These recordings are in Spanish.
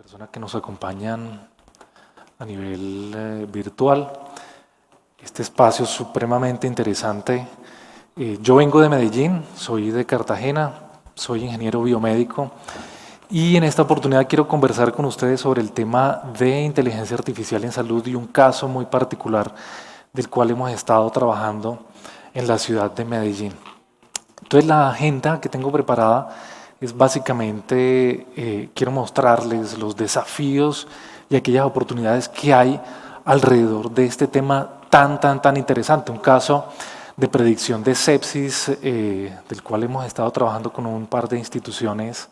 personas que nos acompañan a nivel virtual. Este espacio es supremamente interesante. Yo vengo de Medellín, soy de Cartagena, soy ingeniero biomédico y en esta oportunidad quiero conversar con ustedes sobre el tema de inteligencia artificial en salud y un caso muy particular del cual hemos estado trabajando en la ciudad de Medellín. Entonces la agenda que tengo preparada es básicamente, quiero mostrarles los desafíos y aquellas oportunidades que hay alrededor de este tema tan interesante. Un caso de predicción de sepsis, del cual hemos estado trabajando con un par de instituciones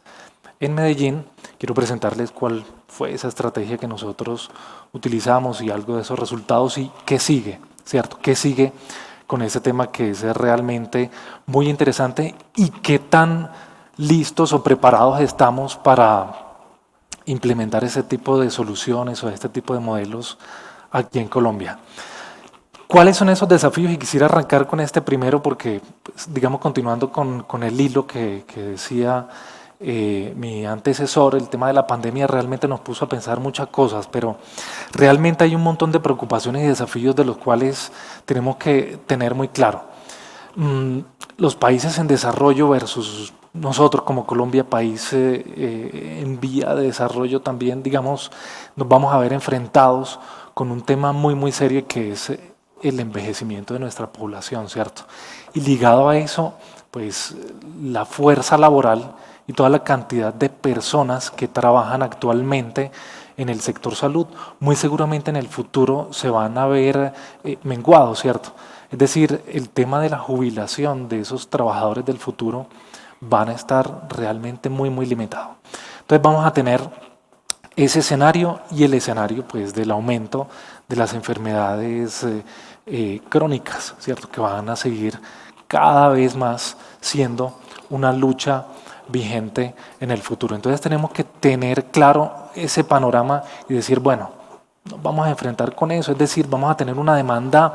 en Medellín. Quiero presentarles cuál fue esa estrategia que nosotros utilizamos y algo de esos resultados y qué sigue, ¿cierto? ¿Qué sigue con ese tema que es realmente muy interesante y qué tan listos o preparados estamos para implementar ese tipo de soluciones o este tipo de modelos aquí en Colombia? ¿Cuáles son esos desafíos? Y quisiera arrancar con este primero porque, pues, digamos, continuando con el hilo que decía mi antecesor, el tema de la pandemia realmente nos puso a pensar muchas cosas, pero realmente hay un montón de preocupaciones y desafíos de los cuales tenemos que tener muy claro. Los países en desarrollo versus nosotros como Colombia, país en vía de desarrollo también, digamos, nos vamos a ver enfrentados con un tema muy serio que es el envejecimiento de nuestra población, ¿cierto? Y ligado a eso, pues la fuerza laboral y toda la cantidad de personas que trabajan actualmente en el sector salud, muy seguramente en el futuro se van a ver menguados, ¿cierto? Es decir, el tema de la jubilación de esos trabajadores del futuro van a estar realmente muy limitado. Entonces vamos a tener ese escenario y el escenario pues del aumento de las enfermedades crónicas, ¿cierto? Que van a seguir cada vez más siendo una lucha vigente en el futuro. Entonces tenemos que tener claro ese panorama y decir, bueno, nos vamos a enfrentar con eso, es decir, vamos a tener una demanda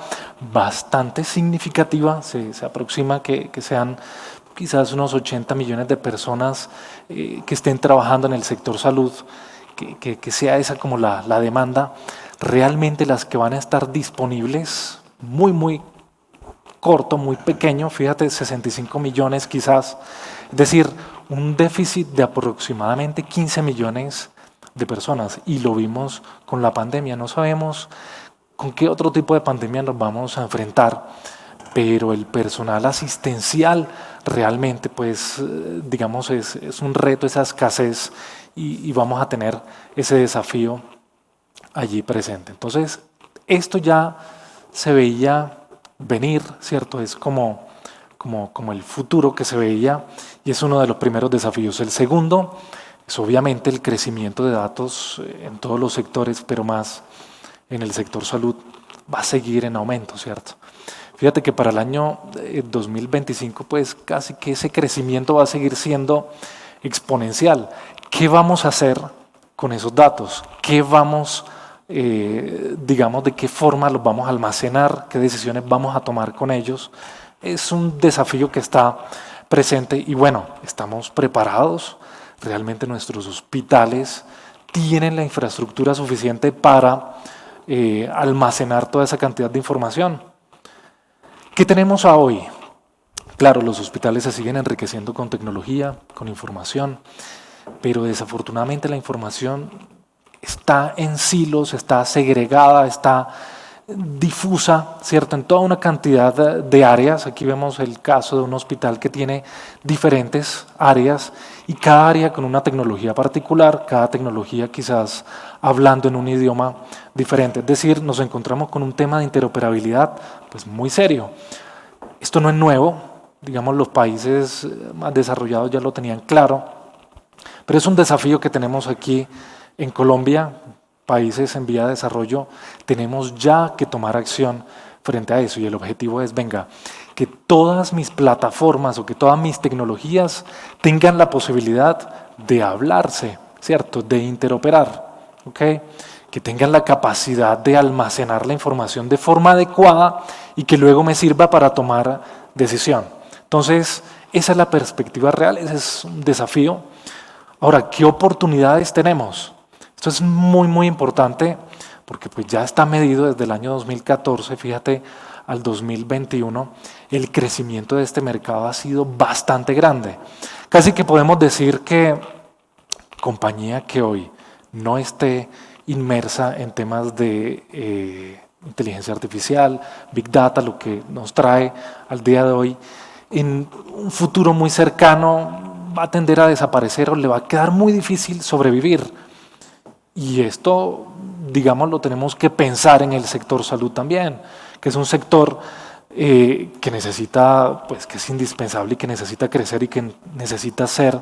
bastante significativa, se aproxima que sean quizás unos 80 millones de personas que estén trabajando en el sector salud, que sea esa como la demanda. Realmente las que van a estar disponibles, muy corto, muy pequeño, fíjate, 65 millones quizás, es decir, un déficit de aproximadamente 15 millones de personas, y lo vimos con la pandemia. No sabemos con qué otro tipo de pandemia nos vamos a enfrentar, pero el personal asistencial realmente, pues, digamos, es un reto, esa escasez, y vamos a tener ese desafío allí presente. Entonces, esto ya se veía venir, ¿cierto? Es como el futuro que se veía y es uno de los primeros desafíos. El segundo es obviamente el crecimiento de datos en todos los sectores, pero más en el sector salud va a seguir en aumento, ¿cierto? Fíjate que para el año 2025 pues casi que ese crecimiento va a seguir siendo exponencial. ¿Qué vamos a hacer con esos datos? ¿Qué vamos, digamos, de qué forma los vamos a almacenar? ¿Qué decisiones vamos a tomar con ellos? Es un desafío que está presente y bueno, estamos preparados. Realmente nuestros hospitales tienen la infraestructura suficiente para almacenar toda esa cantidad de información. ¿Qué tenemos a hoy? Claro, los hospitales se siguen enriqueciendo con tecnología, con información, pero desafortunadamente la información está en silos, está segregada, está difusa, ¿cierto? En toda una cantidad de áreas. Aquí vemos el caso de un hospital que tiene diferentes áreas y cada área con una tecnología particular, cada tecnología quizás hablando en un idioma diferente. Es decir, nos encontramos con un tema de interoperabilidad pues muy serio. Esto no es nuevo, digamos, los países más desarrollados ya lo tenían claro, pero es un desafío que tenemos aquí en Colombia. Países en vía de desarrollo, tenemos ya que tomar acción frente a eso y el objetivo es, venga, que todas mis plataformas o que todas mis tecnologías tengan la posibilidad de hablarse, ¿cierto? De interoperar, ¿ok? Que tengan la capacidad de almacenar la información de forma adecuada y que luego me sirva para tomar decisión. Entonces, esa es la perspectiva real, ese es un desafío. Ahora, ¿qué oportunidades tenemos? Esto es muy, muy importante porque pues ya está medido desde el año 2014, fíjate, al 2021, el crecimiento de este mercado ha sido bastante grande. Casi que podemos decir que compañía que hoy no esté inmersa en temas de inteligencia artificial, Big Data, lo que nos trae al día de hoy, en un futuro muy cercano va a tender a desaparecer o le va a quedar muy difícil sobrevivir. Y esto, digamos, lo tenemos que pensar en el sector salud también, que es un sector que necesita, pues que es indispensable y que necesita crecer y que necesita ser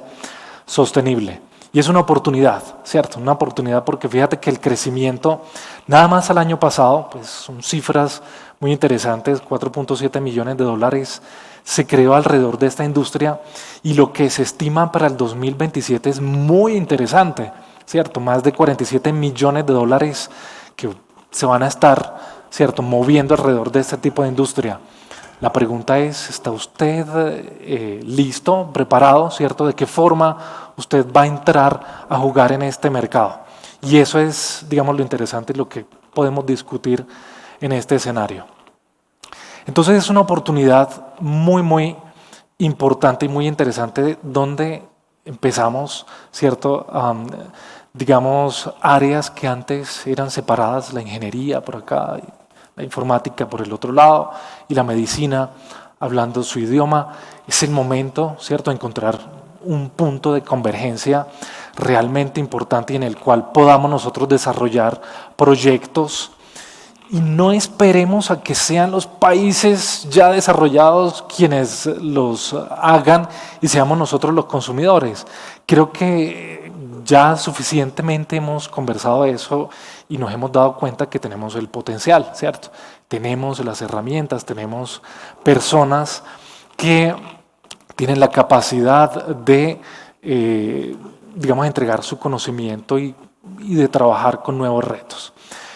sostenible. Y es una oportunidad, ¿cierto? Una oportunidad porque fíjate que el crecimiento, nada más al año pasado, pues son cifras muy interesantes, 4.7 millones de dólares se creó alrededor de esta industria y lo que se estima para el 2027 es muy interesante, ¿cierto? Más de 47 millones de dólares que se van a estar, ¿cierto?, moviendo alrededor de este tipo de industria. La pregunta es, ¿está usted listo, preparado, ¿cierto? ¿De qué forma usted va a entrar a jugar en este mercado? Y eso es, digamos, lo interesante y lo que podemos discutir en este escenario. Entonces es una oportunidad muy, muy importante y muy interesante donde empezamos, ¿cierto? Digamos, áreas que antes eran separadas, la ingeniería por acá, la informática por el otro lado y la medicina hablando su idioma. Es el momento, ¿cierto?, de encontrar un punto de convergencia realmente importante y en el cual podamos nosotros desarrollar proyectos y no esperemos a que sean los países ya desarrollados quienes los hagan y seamos nosotros los consumidores. Creo que ya suficientemente hemos conversado de eso y nos hemos dado cuenta que tenemos el potencial, ¿cierto? Tenemos las herramientas, tenemos personas que tienen la capacidad de, digamos, entregar su conocimiento y de trabajar con nuevos retos.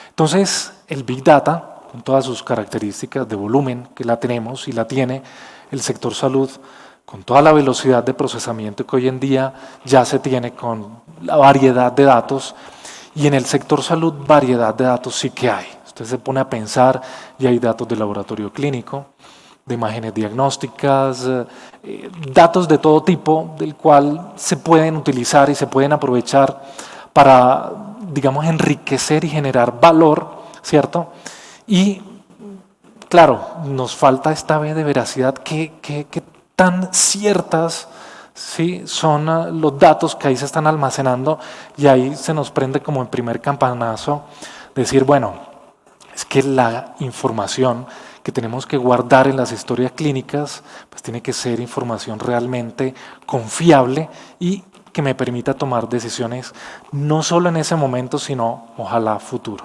Entonces, el Big Data, con todas sus características de volumen que la tenemos y la tiene el sector salud, con toda la velocidad de procesamiento que hoy en día ya se tiene con la variedad de datos, y en el sector salud variedad de datos sí que hay. Usted se pone a pensar y hay datos de laboratorio clínico, de imágenes diagnósticas, datos de todo tipo, del cual se pueden utilizar y se pueden aprovechar para, digamos, enriquecer y generar valor, ¿cierto? Y, claro, nos falta esta vez de veracidad, ¿qué tan ciertas, ¿sí?, son los datos que ahí se están almacenando? Y ahí se nos prende como en primer campanazo decir, bueno, es que la información que tenemos que guardar en las historias clínicas pues tiene que ser información realmente confiable y que me permita tomar decisiones no solo en ese momento, sino ojalá futuro.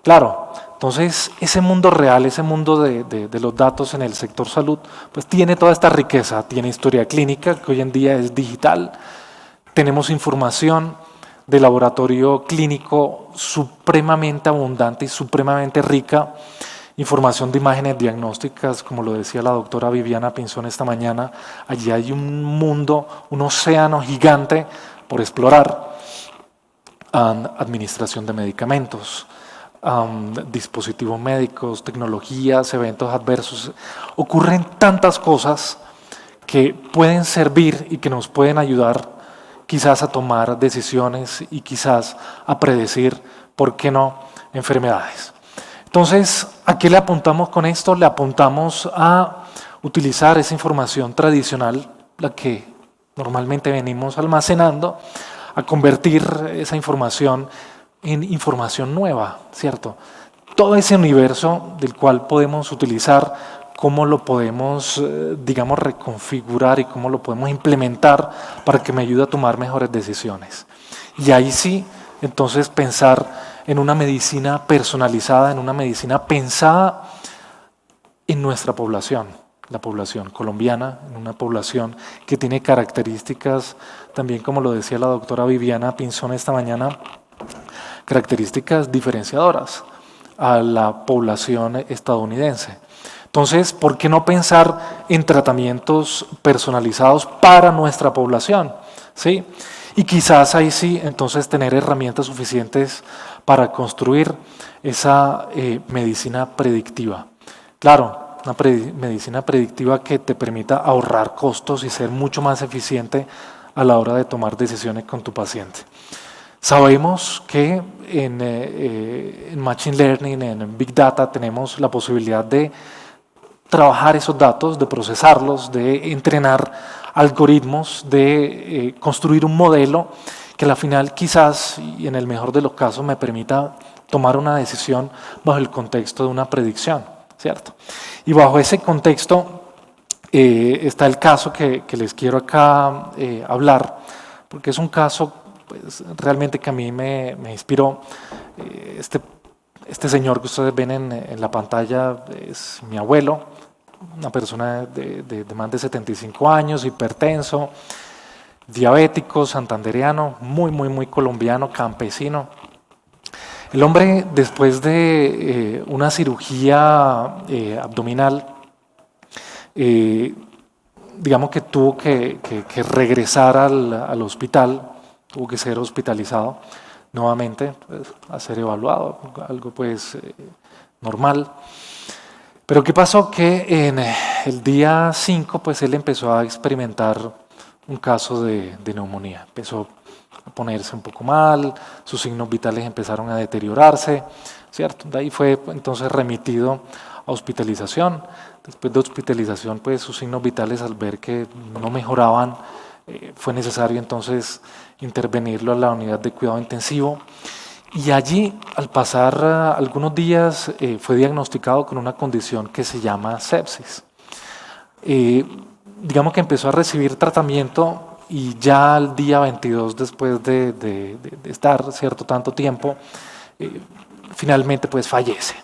Claro, entonces ese mundo real, ese mundo de los datos en el sector salud, pues tiene toda esta riqueza, tiene historia clínica, que hoy en día es digital, tenemos información de laboratorio clínico supremamente abundante y supremamente rica, información de imágenes diagnósticas, como lo decía la doctora Viviana Pinzón esta mañana, allí hay un mundo, un océano gigante por explorar, administración de medicamentos, dispositivos médicos, tecnologías, eventos adversos. Ocurren tantas cosas que pueden servir y que nos pueden ayudar quizás a tomar decisiones y quizás a predecir, ¿por qué no?, enfermedades. Entonces, ¿a qué le apuntamos con esto? Le apuntamos a utilizar esa información tradicional, la que normalmente venimos almacenando, a convertir esa información en información nueva, ¿cierto? Todo ese universo del cual podemos utilizar, cómo lo podemos, digamos, reconfigurar y cómo lo podemos implementar para que me ayude a tomar mejores decisiones. Y ahí sí, entonces pensar en una medicina personalizada, en una medicina pensada en nuestra población, la población colombiana, en una población que tiene características, también como lo decía la doctora Viviana Pinzón esta mañana, características diferenciadoras a la población estadounidense. Entonces, ¿por qué no pensar en tratamientos personalizados para nuestra población? ¿Sí? Y quizás ahí sí, entonces tener herramientas suficientes para construir esa medicina predictiva. Claro, una medicina predictiva que te permita ahorrar costos y ser mucho más eficiente a la hora de tomar decisiones con tu paciente. Sabemos que en Machine Learning, en Big Data, tenemos la posibilidad de trabajar esos datos, de procesarlos, de entrenar algoritmos, de construir un modelo que al final quizás, y en el mejor de los casos, me permita tomar una decisión bajo el contexto de una predicción, ¿cierto? Y bajo ese contexto está el caso que les quiero acá hablar, porque es un caso pues, realmente que a mí me inspiró. Este señor que ustedes ven en la pantalla es mi abuelo, una persona de más de 75 años, hipertenso, diabético, santandereano, muy colombiano, campesino. El hombre, después de una cirugía abdominal, digamos que tuvo que regresar al hospital, tuvo que ser hospitalizado nuevamente, pues, a ser evaluado, algo pues normal. Pero ¿qué pasó? Que en el día 5 pues él empezó a experimentar un caso de neumonía. Empezó a ponerse un poco mal, sus signos vitales empezaron a deteriorarse, ¿cierto? De ahí fue entonces remitido a hospitalización. Después de hospitalización, pues sus signos vitales al ver que no mejoraban, fue necesario entonces intervenirlo a la unidad de cuidado intensivo. Y allí, al pasar algunos días, fue diagnosticado con una condición que se llama sepsis. Digamos que empezó a recibir tratamiento y ya al día 22, después de estar cierto tanto tiempo, finalmente pues fallece.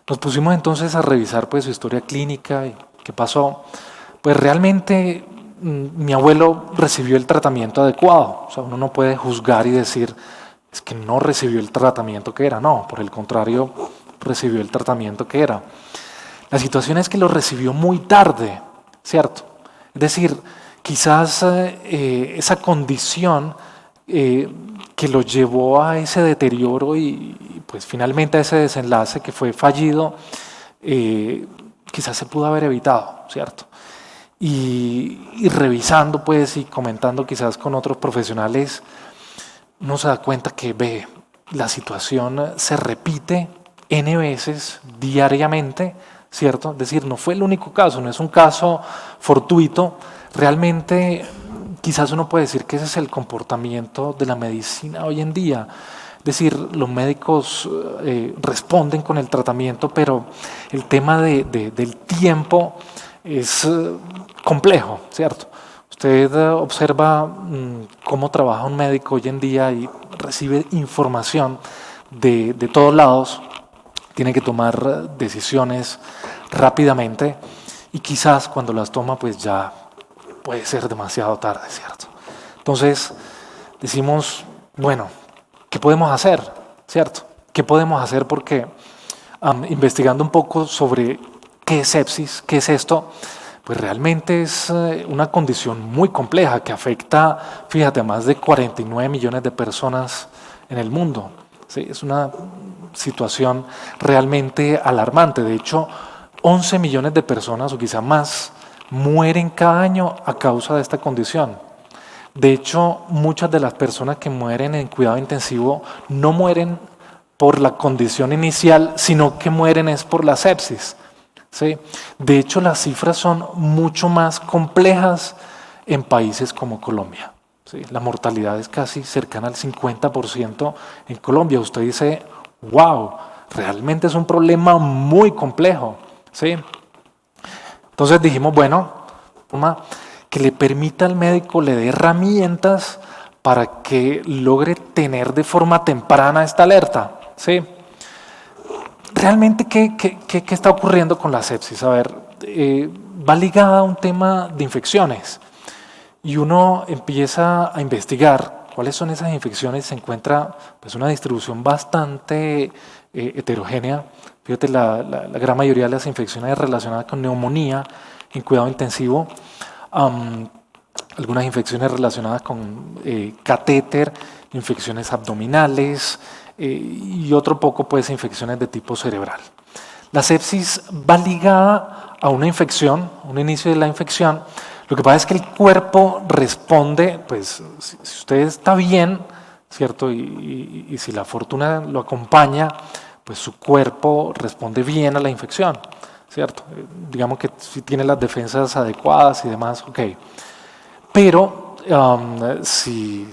Nos pusimos entonces a revisar pues su historia clínica y qué pasó. Pues realmente mi abuelo recibió el tratamiento adecuado. O sea, uno no puede juzgar y decir es que no recibió el tratamiento que era. No, por el contrario, recibió el tratamiento que era. La situación es que lo recibió muy tarde, ¿cierto? Es decir, quizás esa condición que lo llevó a ese deterioro y pues finalmente a ese desenlace que fue fallido, quizás se pudo haber evitado, ¿cierto? Y revisando pues y comentando quizás con otros profesionales, uno se da cuenta que ve, la situación se repite N veces diariamente, ¿cierto? Es decir, no fue el único caso, no es un caso fortuito. Realmente quizás uno puede decir que ese es el comportamiento de la medicina hoy en día. Es decir, los médicos responden con el tratamiento, pero el tema del tiempo es complejo, ¿cierto? Usted observa cómo trabaja un médico hoy en día y recibe información de todos lados, tiene que tomar decisiones rápidamente y quizás cuando las toma pues ya puede ser demasiado tarde, ¿cierto? Entonces decimos, bueno, ¿qué podemos hacer? ¿Cierto? ¿Qué podemos hacer? Porque investigando un poco sobre qué es sepsis, qué es esto, pues realmente es una condición muy compleja que afecta, fíjate, a más de 49 millones de personas en el mundo. ¿Sí? Es una situación realmente alarmante. De hecho, 11 millones de personas o quizá más mueren cada año a causa de esta condición. De hecho, muchas de las personas que mueren en cuidado intensivo no mueren por la condición inicial, sino que mueren es por la sepsis. ¿Sí? De hecho, las cifras son mucho más complejas en países como Colombia. ¿Sí? La mortalidad es casi cercana al 50% en Colombia. Usted dice, wow, realmente es un problema muy complejo. ¿Sí? Entonces dijimos, bueno, que le permita al médico, le dé herramientas para que logre tener de forma temprana esta alerta. ¿Sí? Realmente, ¿qué está ocurriendo con la sepsis? A ver, va ligada a un tema de infecciones y uno empieza a investigar cuáles son esas infecciones. Se encuentra pues, una distribución bastante heterogénea. Fíjate, la gran mayoría de las infecciones relacionadas con neumonía en cuidado intensivo algunas infecciones relacionadas con catéter, infecciones abdominales y otro poco pues infecciones de tipo cerebral. La sepsis va ligada a una infección, un inicio de la infección. Lo que pasa es que el cuerpo responde, pues si usted está bien, ¿cierto? Y si la fortuna lo acompaña, pues su cuerpo responde bien a la infección, ¿cierto? Digamos que si tiene las defensas adecuadas y demás, ok. Pero si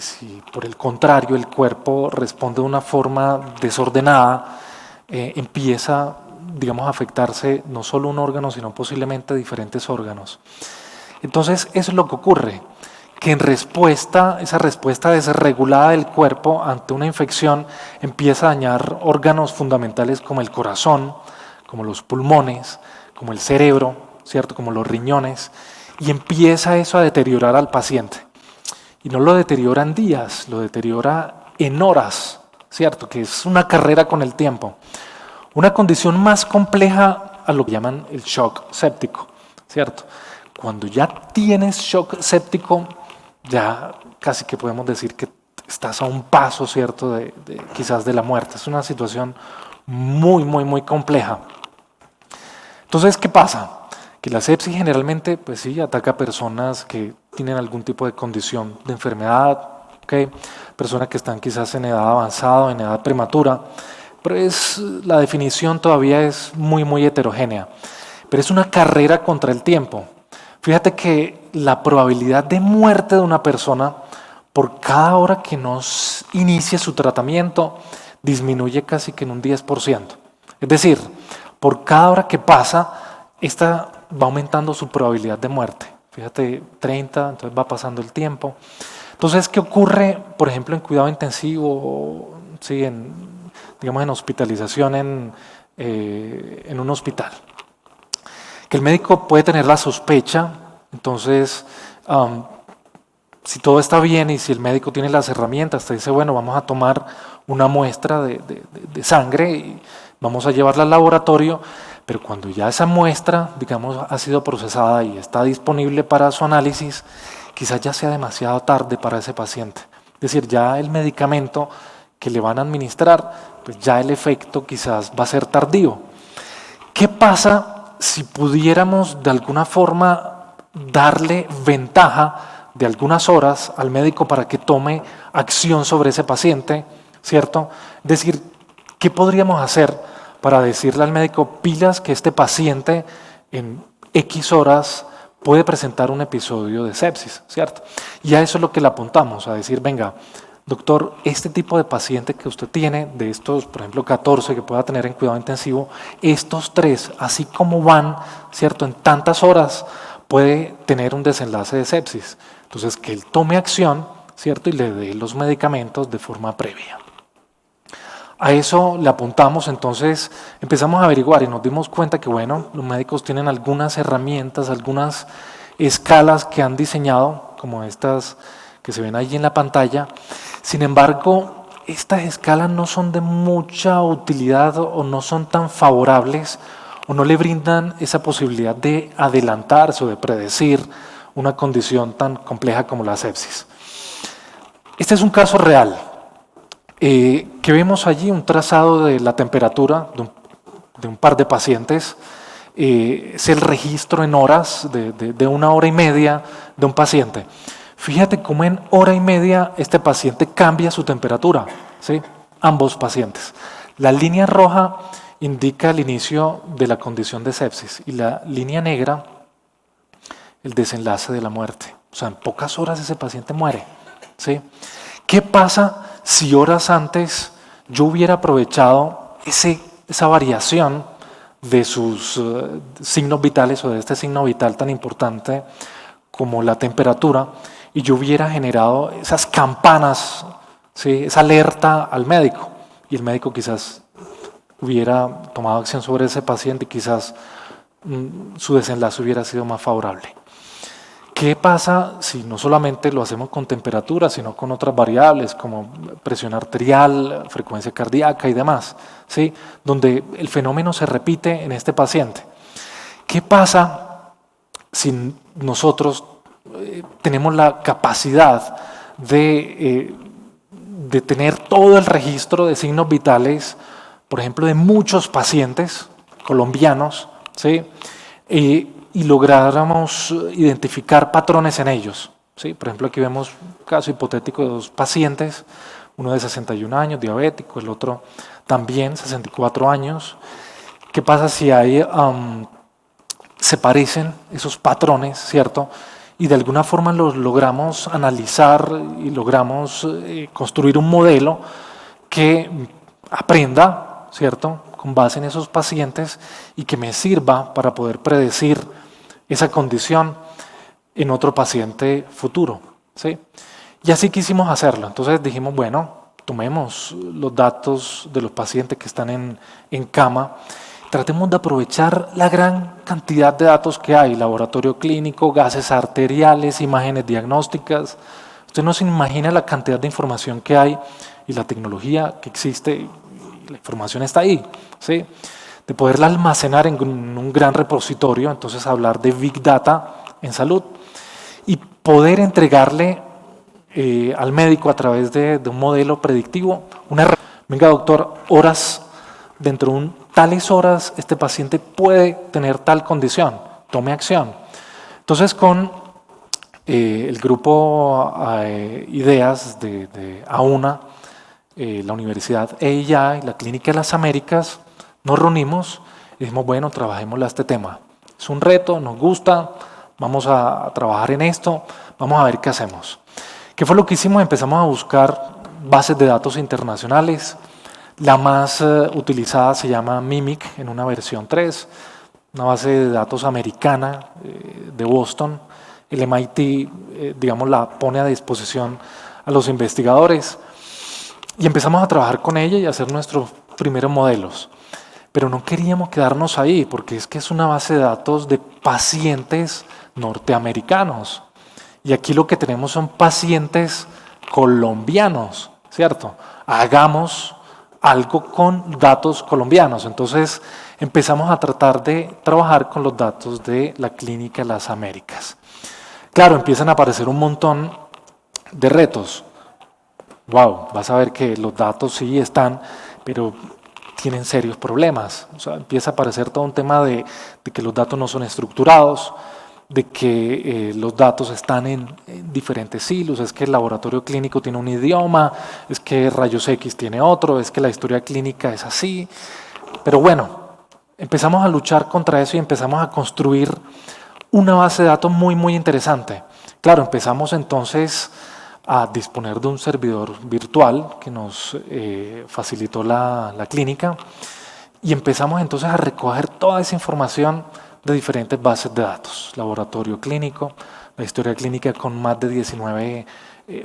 por el contrario el cuerpo responde de una forma desordenada, empieza, digamos, a afectarse no solo un órgano, sino posiblemente diferentes órganos. Entonces, eso es lo que ocurre, que en respuesta, esa respuesta desregulada del cuerpo ante una infección empieza a dañar órganos fundamentales como el corazón, como los pulmones, como el cerebro, ¿cierto? Como los riñones, y empieza eso a deteriorar al paciente. Y no lo deteriora en días, lo deteriora en horas, ¿cierto? Que es una carrera con el tiempo. Una condición más compleja a lo que llaman el shock séptico, ¿cierto? Cuando ya tienes shock séptico, ya casi que podemos decir que estás a un paso, ¿cierto? Quizás de la muerte. Es una situación muy compleja. Entonces, ¿qué pasa? Que la sepsis generalmente, pues sí, ataca a personas que tienen algún tipo de condición de enfermedad, ¿okay? Personas que están quizás en edad avanzada o en edad prematura, pero la definición todavía es muy heterogénea. Pero es una carrera contra el tiempo. Fíjate que la probabilidad de muerte de una persona por cada hora que nos inicie su tratamiento disminuye casi que en un 10%. Es decir, por cada hora que pasa, esta va aumentando su probabilidad de muerte. Fíjate, 30, entonces va pasando el tiempo. Entonces, ¿qué ocurre, por ejemplo, en cuidado intensivo, sí, digamos en hospitalización en un hospital? Que el médico puede tener la sospecha, entonces, si todo está bien y si el médico tiene las herramientas, te dice, bueno, vamos a tomar una muestra de sangre y vamos a llevarla al laboratorio, pero cuando ya esa muestra, digamos, ha sido procesada y está disponible para su análisis, quizás ya sea demasiado tarde para ese paciente. Es decir, ya el medicamento que le van a administrar, pues ya el efecto quizás va a ser tardío. ¿Qué pasa si pudiéramos de alguna forma darle ventaja de algunas horas al médico para que tome acción sobre ese paciente, ¿cierto? Es decir, ¿qué podríamos hacer para decirle al médico, pilas, que este paciente en X horas puede presentar un episodio de sepsis, ¿cierto? Y a eso es lo que le apuntamos, a decir, venga, doctor, este tipo de paciente que usted tiene, de estos, por ejemplo, 14 que pueda tener en cuidado intensivo, estos 3, así como van, ¿cierto?, en tantas horas, puede tener un desenlace de sepsis. Entonces, que él tome acción, ¿cierto?, y le dé los medicamentos de forma previa. A eso le apuntamos, entonces empezamos a averiguar y nos dimos cuenta que, bueno, los médicos tienen algunas herramientas, algunas escalas que han diseñado, como estas que se ven ahí en la pantalla. Sin embargo, estas escalas no son de mucha utilidad o no son tan favorables o no le brindan esa posibilidad de adelantarse o de predecir una condición tan compleja como la sepsis. Este es un caso real. Que vemos allí un trazado de la temperatura de un par de pacientes. Es el registro en horas de 1 hora y media de un paciente. Fíjate cómo en hora y media este paciente cambia su temperatura, ¿sí? Ambos pacientes. La línea roja indica el inicio de la condición de sepsis y la línea negra el desenlace de la muerte. O sea, en pocas horas ese paciente muere, ¿sí? ¿Qué pasa si horas antes yo hubiera aprovechado esa variación de sus signos vitales o de este signo vital tan importante como la temperatura y yo hubiera generado esas campanas, ¿sí?, esa alerta al médico y el médico quizás hubiera tomado acción sobre ese paciente y quizás su desenlace hubiera sido más favorable? ¿Qué pasa si no solamente lo hacemos con temperatura, sino con otras variables como presión arterial, frecuencia cardíaca y demás, ¿sí?, donde el fenómeno se repite en este paciente? ¿Qué pasa si nosotros tenemos la capacidad de tener todo el registro de signos vitales, por ejemplo, de muchos pacientes colombianos, ¿sí? Y lográramos identificar patrones en ellos, ¿sí? Por ejemplo, aquí vemos un caso hipotético de dos pacientes, uno de 61 años, diabético, el otro también 64 años. ¿Qué pasa si se parecen esos patrones, ¿cierto? Y de alguna forma los logramos analizar y logramos construir un modelo que aprenda, ¿cierto?, con base en esos pacientes y que me sirva para poder predecir esa condición en otro paciente futuro, ¿sí? Y así quisimos hacerlo. Entonces dijimos, bueno, tomemos los datos de los pacientes que están en cama, tratemos de aprovechar la gran cantidad de datos que hay, laboratorio clínico, gases arteriales, imágenes diagnósticas. Usted no se imagina la cantidad de información que hay y la tecnología que existe, y la información está ahí, ¿sí? De poderla almacenar en un gran repositorio, entonces hablar de Big Data en salud y poder entregarle al médico a través de un modelo predictivo, venga doctor, dentro de tales horas este paciente puede tener tal condición, tome acción. Entonces con el grupo Ideas de AUNA, la Universidad EIA y la Clínica de las Américas, nos reunimos y dijimos, bueno, trabajémosle a este tema. Es un reto, nos gusta, vamos a trabajar en esto, vamos a ver qué hacemos. ¿Qué fue lo que hicimos? Empezamos a buscar bases de datos internacionales. La más utilizada se llama Mimic en una versión 3, una base de datos americana de Boston. El MIT, digamos, la pone a disposición a los investigadores y empezamos a trabajar con ella y a hacer nuestros primeros modelos. Pero no queríamos quedarnos ahí porque es que es una base de datos de pacientes norteamericanos. Y aquí lo que tenemos son pacientes colombianos, ¿cierto? Hagamos algo con datos colombianos. Entonces empezamos a tratar de trabajar con los datos de la Clínica de las Américas. Claro, empiezan a aparecer un montón de retos. Wow, vas a ver que los datos sí están, pero tienen serios problemas. O sea, empieza a aparecer todo un tema de que los datos no son estructurados, de que los datos están en diferentes silos, es que el laboratorio clínico tiene un idioma, es que rayos X tiene otro, es que la historia clínica es así. Pero bueno, empezamos a luchar contra eso y empezamos a construir una base de datos muy, muy interesante. Claro, empezamos entonces a disponer de un servidor virtual que nos facilitó la clínica y empezamos entonces a recoger toda esa información de diferentes bases de datos, laboratorio clínico, la historia clínica con más de 19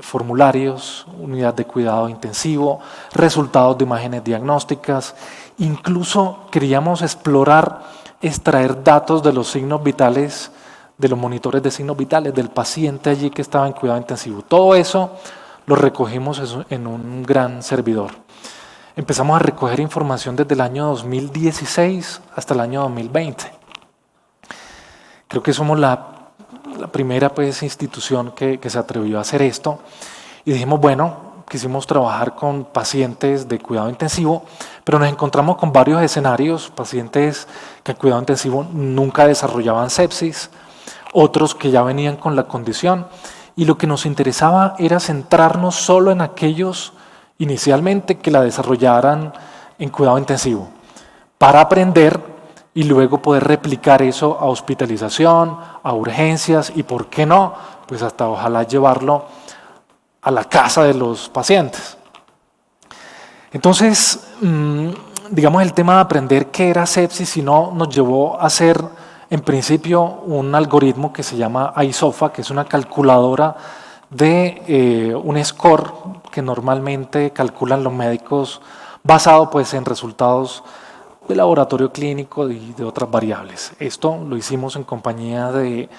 formularios, unidad de cuidado intensivo, resultados de imágenes diagnósticas, incluso queríamos explorar, extraer datos de los signos vitales, de los monitores de signos vitales del paciente allí que estaba en cuidado intensivo. Todo eso lo recogimos en un gran servidor. Empezamos a recoger información desde el año 2016 hasta el año 2020. Creo que somos la primera pues, institución que se atrevió a hacer esto y dijimos, bueno, quisimos trabajar con pacientes de cuidado intensivo, pero nos encontramos con varios escenarios, pacientes que en cuidado intensivo nunca desarrollaban sepsis, otros que ya venían con la condición y lo que nos interesaba era centrarnos solo en aquellos inicialmente que la desarrollaran en cuidado intensivo para aprender y luego poder replicar eso a hospitalización, a urgencias y, ¿por qué no?, pues hasta ojalá llevarlo a la casa de los pacientes. Entonces, digamos, el tema de aprender qué era sepsis y no nos llevó a hacer, en principio, un algoritmo que se llama iSOFA, que es una calculadora de un score que normalmente calculan los médicos basado pues, en resultados de laboratorio clínico y de otras variables. Esto lo hicimos en compañía del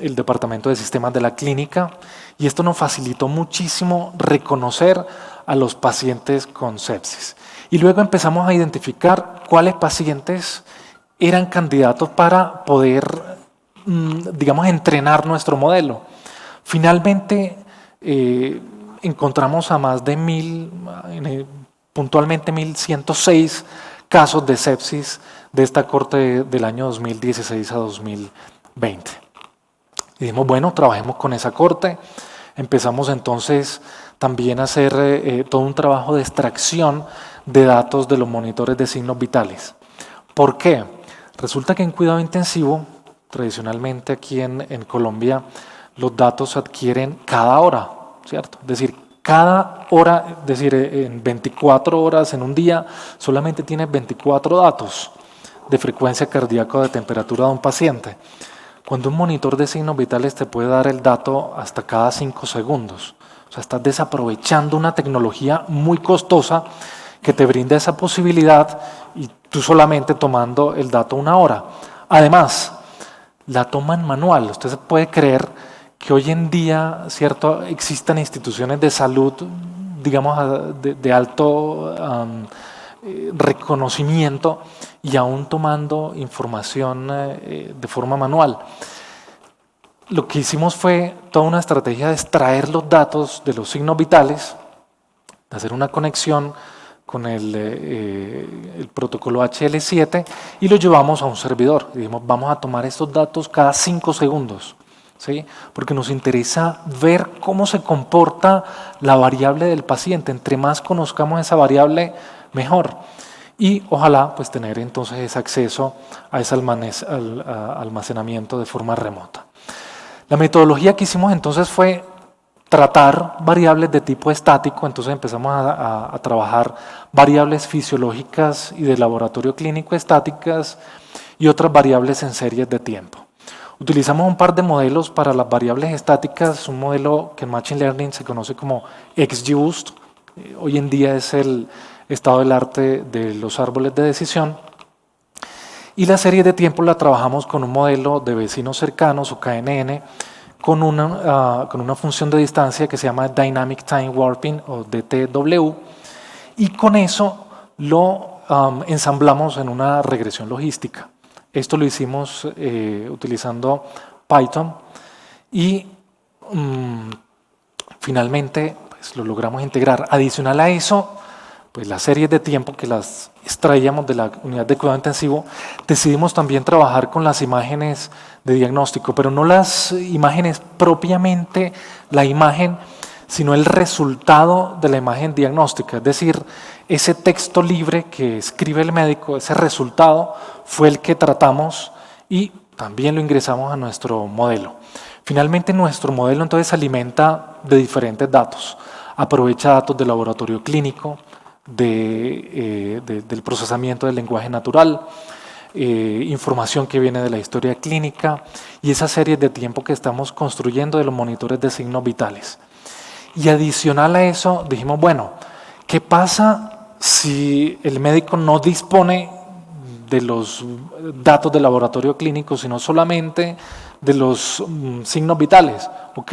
Departamento de Sistemas de la Clínica y esto nos facilitó muchísimo reconocer a los pacientes con sepsis. Y luego empezamos a identificar cuáles pacientes eran candidatos para poder digamos, entrenar nuestro modelo. Finalmente, encontramos a más de puntualmente 1.106 casos de sepsis de esta corte del año 2016 a 2020. Y dijimos, bueno, trabajemos con esa corte. Empezamos entonces también a hacer todo un trabajo de extracción de datos de los monitores de signos vitales. ¿Por qué? Resulta que en cuidado intensivo, tradicionalmente aquí en Colombia, los datos se adquieren cada hora, ¿cierto? Es decir, cada hora, es decir, en 24 horas en un día, solamente tienes 24 datos de frecuencia cardíaca o de temperatura de un paciente. Cuando un monitor de signos vitales te puede dar el dato hasta cada 5 segundos. O sea, estás desaprovechando una tecnología muy costosa que te brinda esa posibilidad y tú solamente tomando el dato una hora. Además, la toma en manual. Usted se puede creer que hoy en día, ¿cierto?, existan instituciones de salud, digamos, de alto reconocimiento y aún tomando información de forma manual. Lo que hicimos fue toda una estrategia de extraer los datos de los signos vitales, de hacer una conexión con el protocolo HL7 y lo llevamos a un servidor. Y dijimos, vamos a tomar estos datos cada 5 segundos, ¿sí? Porque nos interesa ver cómo se comporta la variable del paciente. Entre más conozcamos esa variable, mejor. Y ojalá pues tener entonces ese acceso a ese almacenamiento de forma remota. La metodología que hicimos entonces fue tratar variables de tipo estático, entonces empezamos a trabajar variables fisiológicas y de laboratorio clínico estáticas y otras variables en series de tiempo. Utilizamos un par de modelos para las variables estáticas, un modelo que en Machine Learning se conoce como XGBoost, hoy en día es el estado del arte de los árboles de decisión, y la serie de tiempo la trabajamos con un modelo de vecinos cercanos o KNN, con una función de distancia que se llama Dynamic Time Warping o DTW, y con eso lo ensamblamos en una regresión logística. Esto lo hicimos utilizando Python y finalmente pues, lo logramos integrar. Adicional a eso, pues las series de tiempo que las extraíamos de la unidad de cuidado intensivo, decidimos también trabajar con las imágenes de diagnóstico, pero no las imágenes propiamente, la imagen, sino el resultado de la imagen diagnóstica, es decir, ese texto libre que escribe el médico, ese resultado fue el que tratamos y también lo ingresamos a nuestro modelo. Finalmente nuestro modelo entonces se alimenta de diferentes datos, aprovecha datos del laboratorio clínico, del procesamiento del lenguaje natural, información que viene de la historia clínica y esa serie de tiempo que estamos construyendo de los monitores de signos vitales. Y adicional a eso dijimos, bueno, ¿qué pasa si el médico no dispone de los datos del laboratorio clínico, sino solamente de los signos vitales? ¿Ok?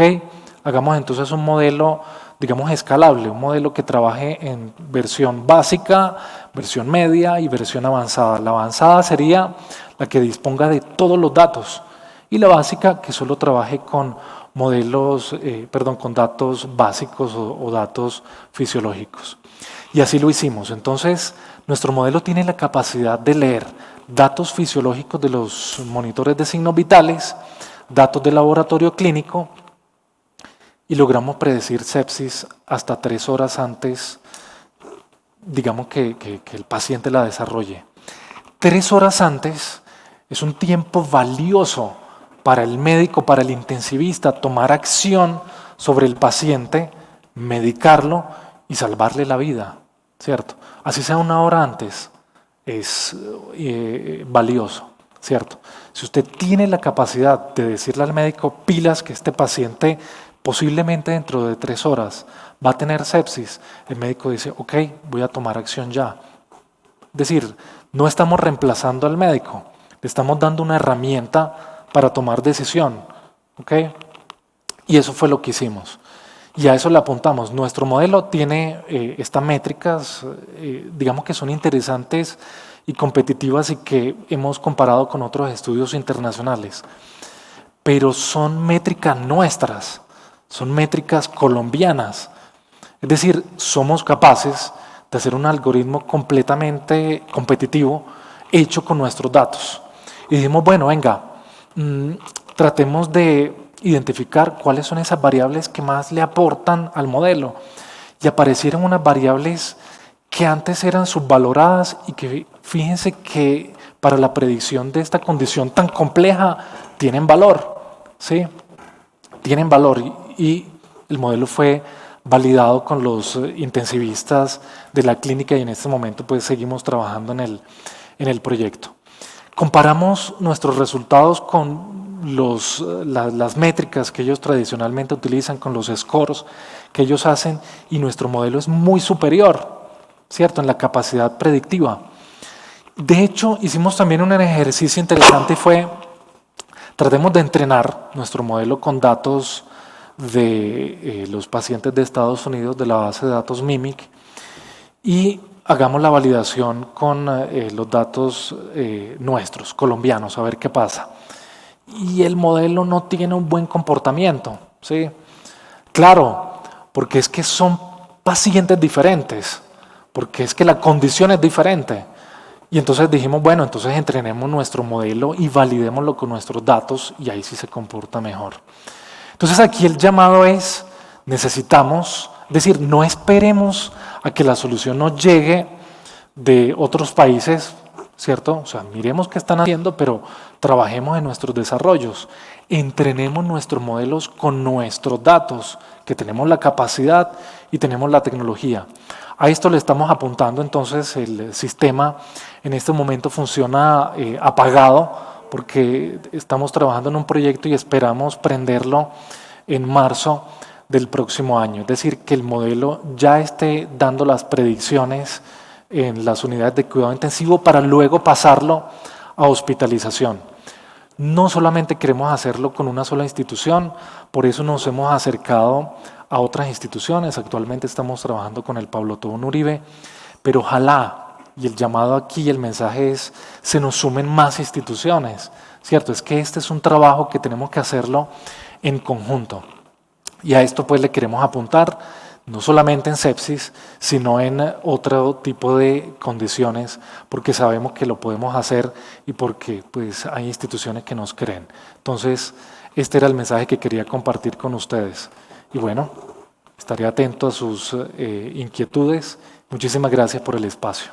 Hagamos entonces un modelo, digamos, escalable, un modelo que trabaje en versión básica, versión media y versión avanzada. La avanzada sería la que disponga de todos los datos y la básica que solo trabaje con modelos, con datos básicos o datos fisiológicos. Y así lo hicimos. Entonces, nuestro modelo tiene la capacidad de leer datos fisiológicos de los monitores de signos vitales, datos del laboratorio clínico, y logramos predecir sepsis hasta 3 horas antes, digamos, que el paciente la desarrolle. 3 horas antes es un tiempo valioso para el médico, para el intensivista, tomar acción sobre el paciente, medicarlo y salvarle la vida, ¿cierto? Así sea 1 hora antes, es valioso, ¿cierto? Si usted tiene la capacidad de decirle al médico, pilas que este paciente posiblemente dentro de 3 horas va a tener sepsis, el médico dice, ok, voy a tomar acción ya. Es decir, no estamos reemplazando al médico, le estamos dando una herramienta para tomar decisión, ¿ok? Y eso fue lo que hicimos. Y a eso le apuntamos. Nuestro modelo tiene estas métricas, digamos que son interesantes y competitivas y que hemos comparado con otros estudios internacionales. pero son métricas nuestras, son métricas colombianas. Es decir, somos capaces de hacer un algoritmo completamente competitivo hecho con nuestros datos. Y dijimos, bueno, venga, tratemos de identificar cuáles son esas variables que más le aportan al modelo. Y aparecieron unas variables que antes eran subvaloradas y que fíjense que para la predicción de esta condición tan compleja tienen valor, ¿sí? Tienen valor y el modelo fue validado con los intensivistas de la clínica y en este momento pues seguimos trabajando en el proyecto. Comparamos nuestros resultados con las métricas que ellos tradicionalmente utilizan, con los scores que ellos hacen y nuestro modelo es muy superior, ¿cierto?, en la capacidad predictiva. De hecho, hicimos también un ejercicio interesante y fue, tratemos de entrenar nuestro modelo con datos de los pacientes de Estados Unidos, de la base de datos MIMIC, y hagamos la validación con los datos nuestros, colombianos, a ver qué pasa. Y el modelo no tiene un buen comportamiento, ¿sí? Claro, porque es que son pacientes diferentes, porque es que la condición es diferente. Y entonces dijimos, bueno, entonces entrenemos nuestro modelo y validémoslo con nuestros datos y ahí sí se comporta mejor. Entonces aquí el llamado es, necesitamos, es decir, no esperemos a que la solución nos llegue de otros países, ¿cierto? O sea, miremos qué están haciendo, pero trabajemos en nuestros desarrollos, entrenemos nuestros modelos con nuestros datos, que tenemos la capacidad y tenemos la tecnología. A esto le estamos apuntando, entonces el sistema en este momento funciona apagado porque estamos trabajando en un proyecto y esperamos prenderlo en marzo del próximo año. Es decir, que el modelo ya esté dando las predicciones en las unidades de cuidado intensivo para luego pasarlo a hospitalización. No solamente queremos hacerlo con una sola institución, por eso nos hemos acercado a otras instituciones. Actualmente estamos trabajando con el Pablo Tobón Uribe, pero ojalá, y el llamado aquí, el mensaje es, se nos sumen más instituciones, ¿cierto? Es que este es un trabajo que tenemos que hacerlo en conjunto. Y a esto pues le queremos apuntar, no solamente en sepsis, sino en otro tipo de condiciones, porque sabemos que lo podemos hacer y porque pues, hay instituciones que nos creen. Entonces, este era el mensaje que quería compartir con ustedes. Y bueno, estaré atento a sus inquietudes. Muchísimas gracias por el espacio.